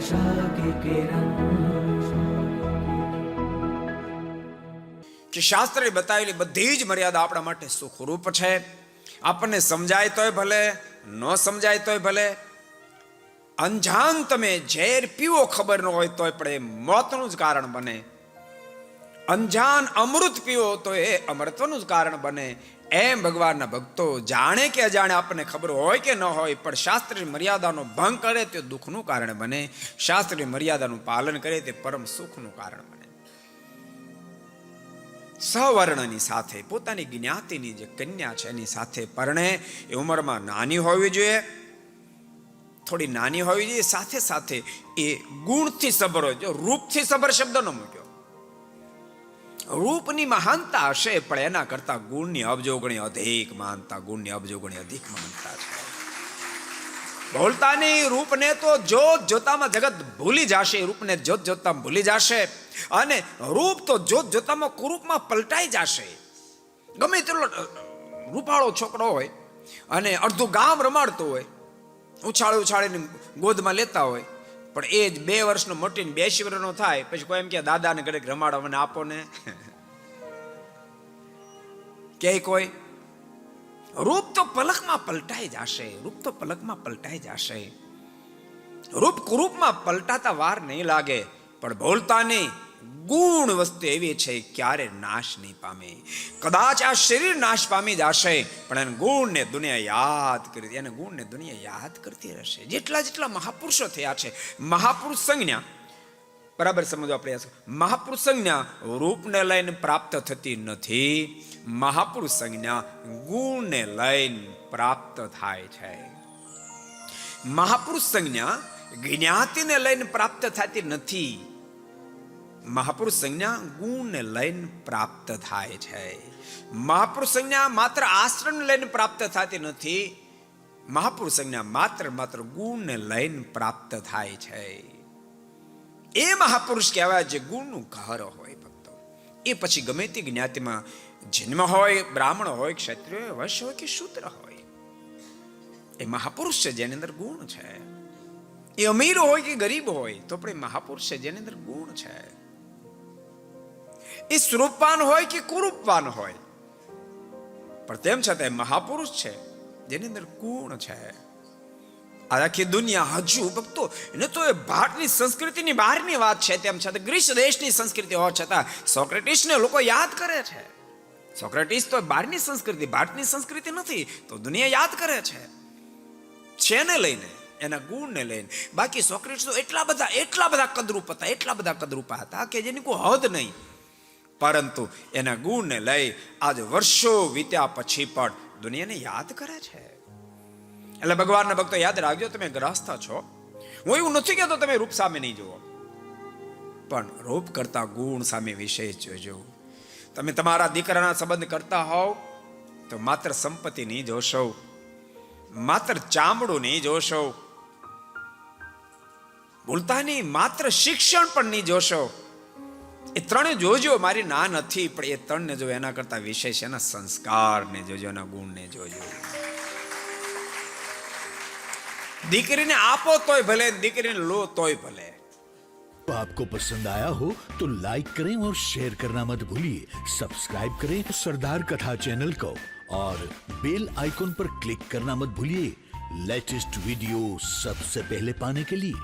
आशा की किरण। કે શાસ્ત્રે બતાવેલી બધી જ મર્યાદા આપણા માટે સુખરૂપ છે. આપણને સમજાય તોય ભલે, ન સમજાય તોય ભલે. અંજાન તમે ઝેર પીવો ખબર ન હોય તોય પણ એ મોતનું જ કારણ બને. અંજાન અમૃત પીવો તો એ અમૃતનું જ કારણ બને. એમ ભગવાનના ભક્તો જાણે કે અજાણે આપણને ખબર હોય કે ન હોય, પણ શાસ્ત્રીય મર્યાદાનો ભંગ કરે તે દુઃખનું કારણ બને. શાસ્ત્રીય મર્યાદાનું પાલન કરે તે પરમ સુખનું કારણ બને. સવર્ણની સાથે પોતાની જ્ઞાતિની જે કન્યા છે એની સાથે પરણે. એ ઉંમરમાં નાની હોવી જોઈએ, થોડી નાની હોવી જોઈએ, સાથે સાથે એ ગુણથી સભર હોય. જો રૂપથી સભર શબ્દ ન મૂક્યો. રૂપની મહાનતા હશે પણ એના કરતા ગુણની અબજોગણી અધિક મહાનતા, ગુણની અબજોગણી અધિક મહાનતા છે. બોલતા નહીં, રૂપને તો જોત જોતામાં જગત ભૂલી જશે. રૂપને જોત જોતામાં ભૂલી જશે અને રૂપ તો જોત જોતામાં કુરૂપમાં પલટાઈ જશે. ગમે તેટલો રૂપાળો છોકરો હોય અને અડધું ગામ રમાડતો હોય, ઉછાળી ઉછાળીને ગોદમાં લેતા હોય, પણ એ જ 2 વર્ષનો મોટીને 82 વર્ષનો થાય પછી કોઈ એમ કે દાદાને ઘરે રમાડો મને આપો ને કે કોઈ. રૂપ તો પલકમાં પલટાઈ જશે, રૂપ તો પલકમાં પલટાઈ જશે. રૂપ કુરૂપમાં પલટાતા વાર નહીં લાગે. પણ બોલતા નહીં, ગુણ વસ્તુ એવી છે ક્યારે નાશ નહીં પામે. કદાચ આ શરીર નાશ પામી જશે પણ એને ગુણને દુનિયા યાદ કરી, એને ગુણને દુનિયા યાદ કરતી રહેશે. જેટલા જેટલા મહાપુરુષો થયા છે, મહાપુરુષ સંજ્ઞા બરાબર સમજવા પ્રયાસ. મહાપુરુષ સંજ્ઞા રૂપને લઈને પ્રાપ્ત થતી નથી. મહાપુરુષ સંજ્ઞા ગુણને લઈને પ્રાપ્ત થાય છે. મહાપુરુષ સંજ્ઞા જ્ઞાતિને લઈને પ્રાપ્ત થતી નથી. મહાપુરુષ સંજ્ઞા ગુણને લઈને પ્રાપ્ત થાય છે. મહાપુરુષ સંજ્ઞા માત્ર આશ્રમને લઈને પ્રાપ્ત થતી નથી. મહાપુરુષ સંજ્ઞા માત્ર ગુણને લઈને પ્રાપ્ત થાય છે. એ મહાપુરુષ કહેવાય જે ગુણનું ઘર હોય ભક્તો. એ પછી ગમે તે જ્ઞાતિમાં જન્મ હોય, બ્રાહ્મણ હોય, ક્ષત્રિય હોય, વૈશ્ય હોય કે શૂદ્ર હોય, એ મહાપુરુષ છે જેની અંદર ગુણ છે. એ અમીર હોય કે ગરીબ હોય તો પણ એ મહાપુરુષ છે જેની અંદર ગુણ છે. એ સ્વરૂપવાન હોય કે કુરૂપવાન હોય, પણ તેમ છતાં મહાપુરુષ છે જેની અંદર ગુણ છે. આખી દુનિયા હજુ ભક્તો એને તો એ ભારતની સંસ્કૃતિની બહારની વાત છે, તેમ છતાં ગ્રીસ દેશની સંસ્કૃતિ હોવા છતાં સોક્રેટિસને લોકો યાદ કરે છે. સોક્રેટિસ તો બહારની સંસ્કૃતિ, ભારતની સંસ્કૃતિ નથી, તો દુનિયા યાદ કરે છે. છેને લઈને, એના ગુણને લઈને. બાકી સોક્રેટિસ તો એટલા બધા કદરૂપા હતા કે જેની કોઈ હદ નહીં. પરંતુ એના ગુણને લઈ આજે વર્ષો વીત્યા પછી પણ દુનિયાને યાદ કરે છે. એટલે ભગવાનના ભક્તો યાદ રાખજો, તમે ગ્રસ્ત છો. હું એવું નથી કહેતો તમે રૂપ સામે નહીં જુઓ, પણ રૂપ કરતા ગુણ સામે વિશેષ જોજો. તમે તમારા દીકરાના સંબંધ કરતા હોવ તો માત્ર સંપત્તિ નહીં જોશો, માત્ર ચામડું નહીં જોશો, ભૂલતા નહીં માત્ર શિક્ષણ પણ નહીં જોશો. એ ત્રણે જોજો. મારી ના નથી, પણ એ ત્રણને જો એના કરતા વિશેષ એના સંસ્કારને જોજો, એના ગુણને જોજો. દીકરીને આપો તોય ભલે, દીકરીને લો તોય ભલે. तो आपको पसंद आया हो तो लाइक करें और शेयर करना मत भूलिए. सब्सक्राइब करें सरदार कथा चैनल को और बेल आइकॉन पर क्लिक करना मत भूलिए लेटेस्ट वीडियो सबसे पहले पाने के लिए.